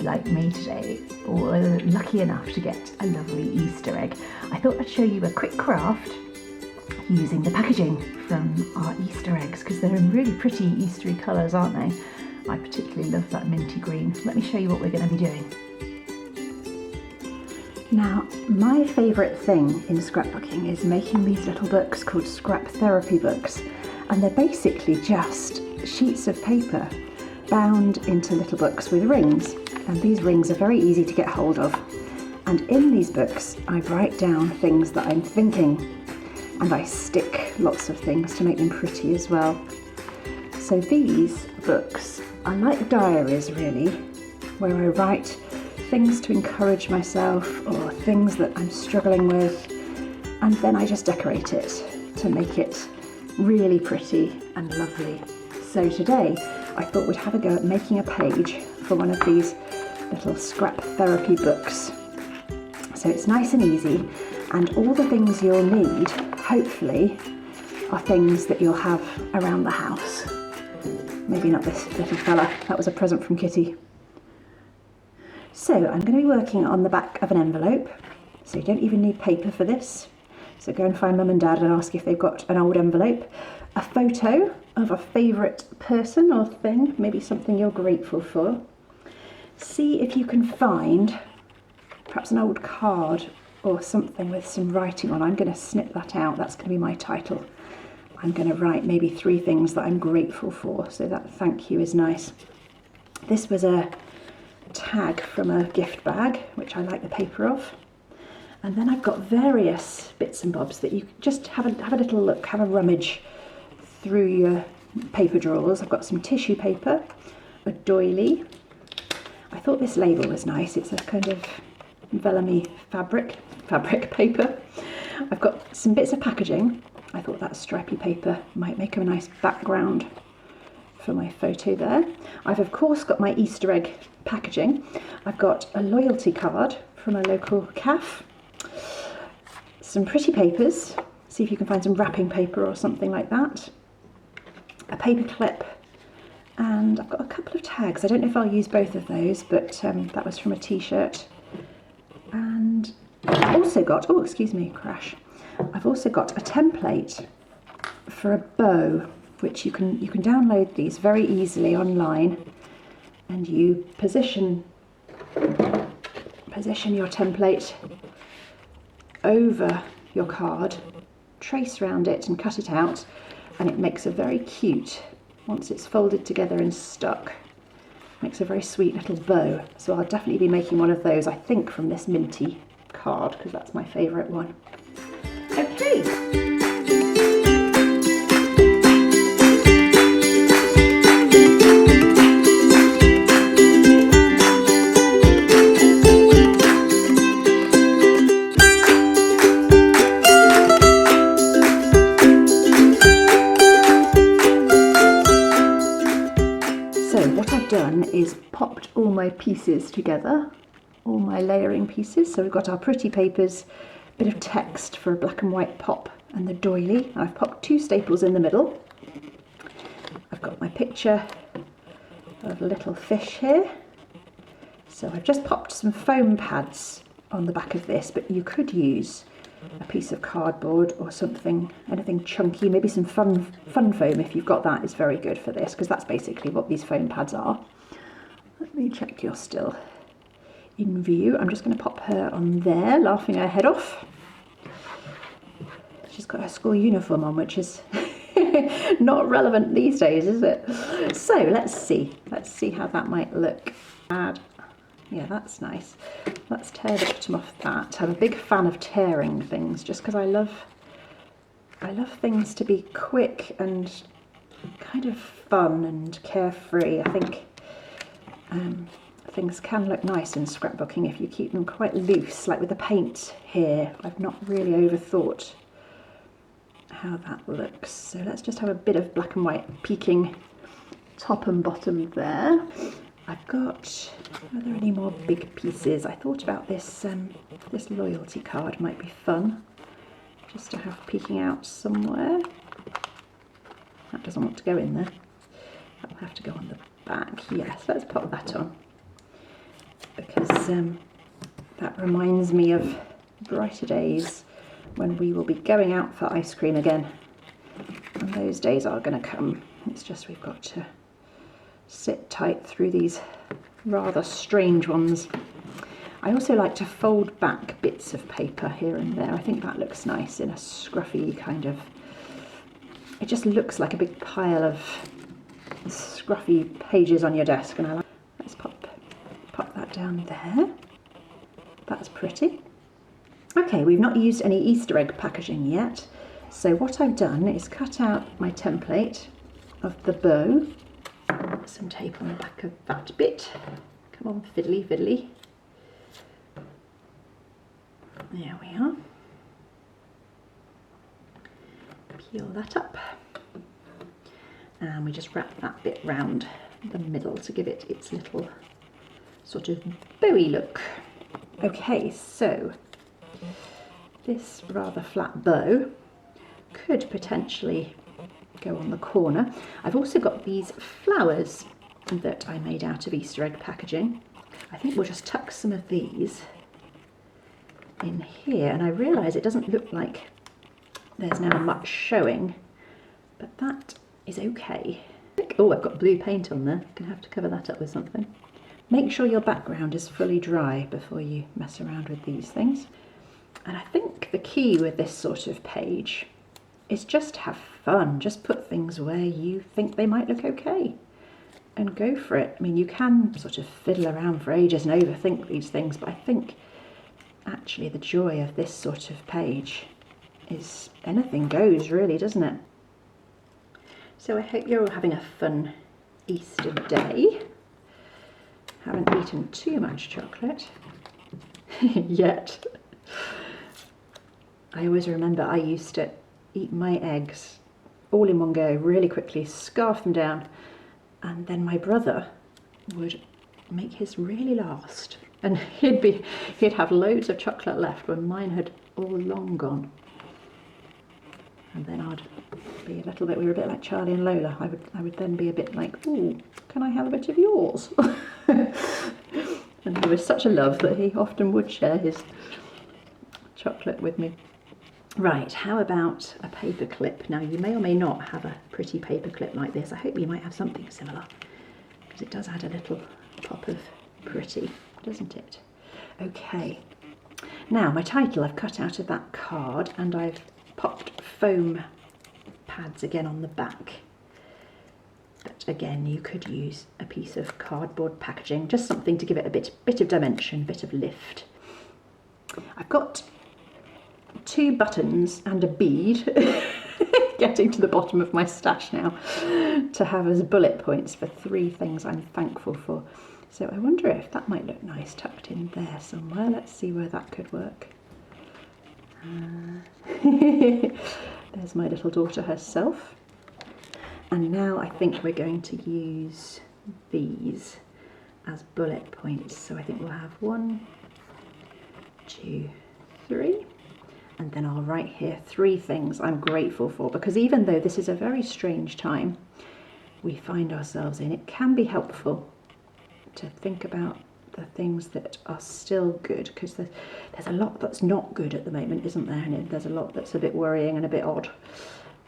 like me today were lucky enough to get a lovely Easter egg, I thought I'd show you a quick craft using the packaging from our Easter eggs, because they're in really pretty Eastery colours, aren't they? I particularly love that minty green. Let me show you what we're going to be doing. Now, my favourite thing in scrapbooking is making these little books called scrap therapy books, and they're basically just sheets of paper bound into little books with rings, and these rings are very easy to get hold of. And in these books I write down things that I'm thinking, and I stick lots of things to make them pretty as well. So these books are like diaries really, where I write things to encourage myself or things that I'm struggling with, and then I just decorate it to make it really pretty and lovely. So today I thought we'd have a go at making a page for one of these little scrap therapy books. So it's nice and easy, and all the things you'll need, hopefully, are things that you'll have around the house. Maybe not this little fella, that was a present from Kitty. So I'm going to be working on the back of an envelope, so you don't even need paper for this. So go and find Mum and Dad and ask if they've got an old envelope. A photo of a favourite person or thing, maybe something you're grateful for. See if you can find perhaps an old card or something with some writing on. I'm going to snip that out, that's going to be my title. I'm going to write maybe 3 things that I'm grateful for, so that thank you is nice. This was a tag from a gift bag, which I like the paper of. And then I've got various bits and bobs that you just have a little look, have a rummage through your paper drawers. I've got some tissue paper, a doily. I thought this label was nice. It's a kind of vellum-y fabric paper. I've got some bits of packaging. I thought that stripy paper might make a nice background for my photo there. I've of course got my Easter egg packaging. I've got a loyalty card from a local cafe, some pretty papers, see if you can find some wrapping paper or something like that, a paper clip, and I've got a couple of tags. I don't know if I'll use both of those, but that was from a t-shirt. And I've also got, oh excuse me, crash. I've also got a template for a bow, which you can download these very easily online, and you position your template over your card, trace around it and cut it out, and it makes a very cute, once it's folded together and stuck, makes a very sweet little bow. So I'll definitely be making one of those, I think from this minty card, because that's my favourite one. Okay. Done is popped all my pieces together, all my layering pieces. So we've got our pretty papers, bit of text for a black and white pop, and the doily. I've popped 2 staples in the middle. I've got my picture of a little fish here. So I've just popped some foam pads on the back of this, but you could use a piece of cardboard or something, anything chunky, maybe some fun foam if you've got that is very good for this, because that's basically what these foam pads are. Let me check you're still in view. I'm just going to pop her on there, laughing her head off. She's got her school uniform on, which is not relevant these days, is it? So let's see how that might look. Yeah, that's nice. Let's tear the bottom off that. I'm a big fan of tearing things, just because I love things to be quick and kind of fun and carefree. I think things can look nice in scrapbooking if you keep them quite loose, like with the paint here. I've not really overthought how that looks. So let's just have a bit of black and white peeking top and bottom there. I've got, are there any more big pieces? I thought about this, this loyalty card might be fun, just to have peeking out somewhere. That doesn't want to go in there. That'll have to go on the back. Yes, let's pop that on. because that reminds me of brighter days when we will be going out for ice cream again. And those days are going to come. It's just we've got to sit tight through these rather strange ones. I also like to fold back bits of paper here and there. I think that looks nice in a scruffy kind of... It just looks like a big pile of scruffy pages on your desk, and I like... Let's pop that down there. That's pretty. Okay, we've not used any Easter egg packaging yet, so what I've done is cut out my template of the bow. Some tape on the back of that bit. Come on, fiddly, fiddly. There we are. Peel that up. And we just wrap that bit round the middle to give it its little sort of bowy look. Okay, so this rather flat bow could potentially go on the corner. I've also got these flowers that I made out of Easter egg packaging. I think we'll just tuck some of these in here, and I realise it doesn't look like there's now much showing, but that is okay. Oh, I've got blue paint on there. I'm going to have to cover that up with something. Make sure your background is fully dry before you mess around with these things. And I think the key with this sort of page is just have fun. Just put things where you think they might look okay and go for it. I mean, you can sort of fiddle around for ages and overthink these things, but I think actually the joy of this sort of page is anything goes, really, doesn't it? So I hope you're all having a fun Easter day. Haven't eaten too much chocolate yet. I always remember I used to eat my eggs all in one go, really quickly, scarf them down, and then my brother would make his really last, and he'd have loads of chocolate left when mine had all long gone. And then I'd be a little bit, we were a bit like Charlie and Lola. I would then be a bit like, ooh, can I have a bit of yours? And he was such a love that he often would share his chocolate with me. Right, how about a paper clip? Now, you may or may not have a pretty paper clip like this. I hope you might have something similar, because it does add a little pop of pretty, doesn't it? Okay, now my title I've cut out of that card, and I've popped foam pads again on the back. But again, you could use a piece of cardboard packaging, just something to give it a bit of dimension, bit of lift. I've got 2 buttons and a bead, getting to the bottom of my stash now, to have as bullet points for 3 things I'm thankful for. So I wonder if that might look nice tucked in there somewhere. Let's see where that could work. There's my little daughter herself. And now I think we're going to use these as bullet points. So I think we'll have 1, 2, 3. And then I'll write here 3 things I'm grateful for, because even though this is a very strange time we find ourselves in, it can be helpful to think about the things that are still good, because there's a lot that's not good at the moment, isn't there? And there's a lot that's a bit worrying and a bit odd,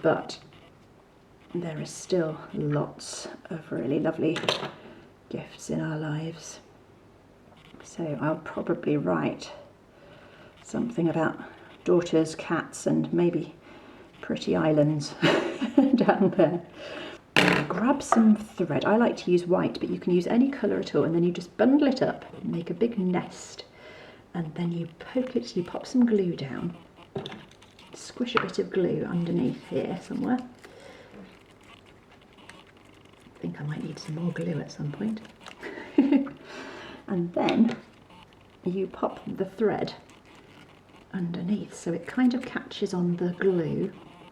but there is still lots of really lovely gifts in our lives. So I'll probably write something about daughters, cats, and maybe pretty islands down there. Grab some thread. I like to use white, but you can use any colour at all, and then you just bundle it up, make a big nest, and then you poke it, you pop some glue down, squish a bit of glue underneath here somewhere. I think I might need some more glue at some point. And then you pop the thread underneath, so it kind of catches on the glue,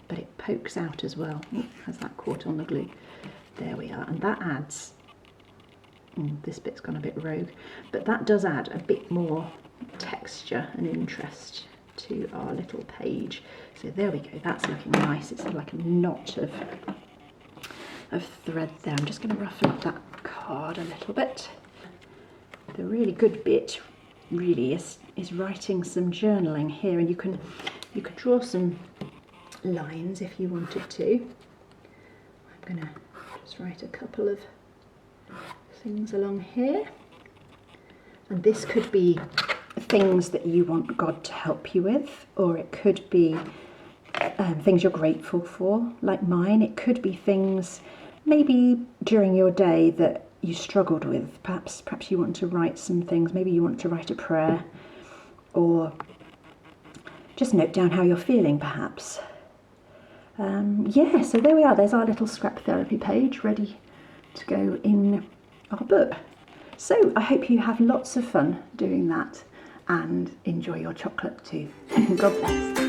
but it pokes out as well. Ooh, has that caught on the glue? There we are, and that adds, this bit's gone a bit rogue, but that does add a bit more texture and interest to our little page. So there we go, that's looking nice. It's like a knot of thread there. I'm just going to ruffle up that card a little bit. the really good bit really is writing some journaling here, and you could draw some lines if you wanted to. I'm going to just write a couple of things along here, and this could be things that you want God to help you with, or it could be things you're grateful for, like mine. It could be things maybe during your day that you struggled with. Perhaps you want to write some things. Maybe you want to write a prayer, or just note down how you're feeling, perhaps. Yeah, so there we are. There's our little scrap therapy page ready to go in our book. So I hope you have lots of fun doing that and enjoy your chocolate too. God bless.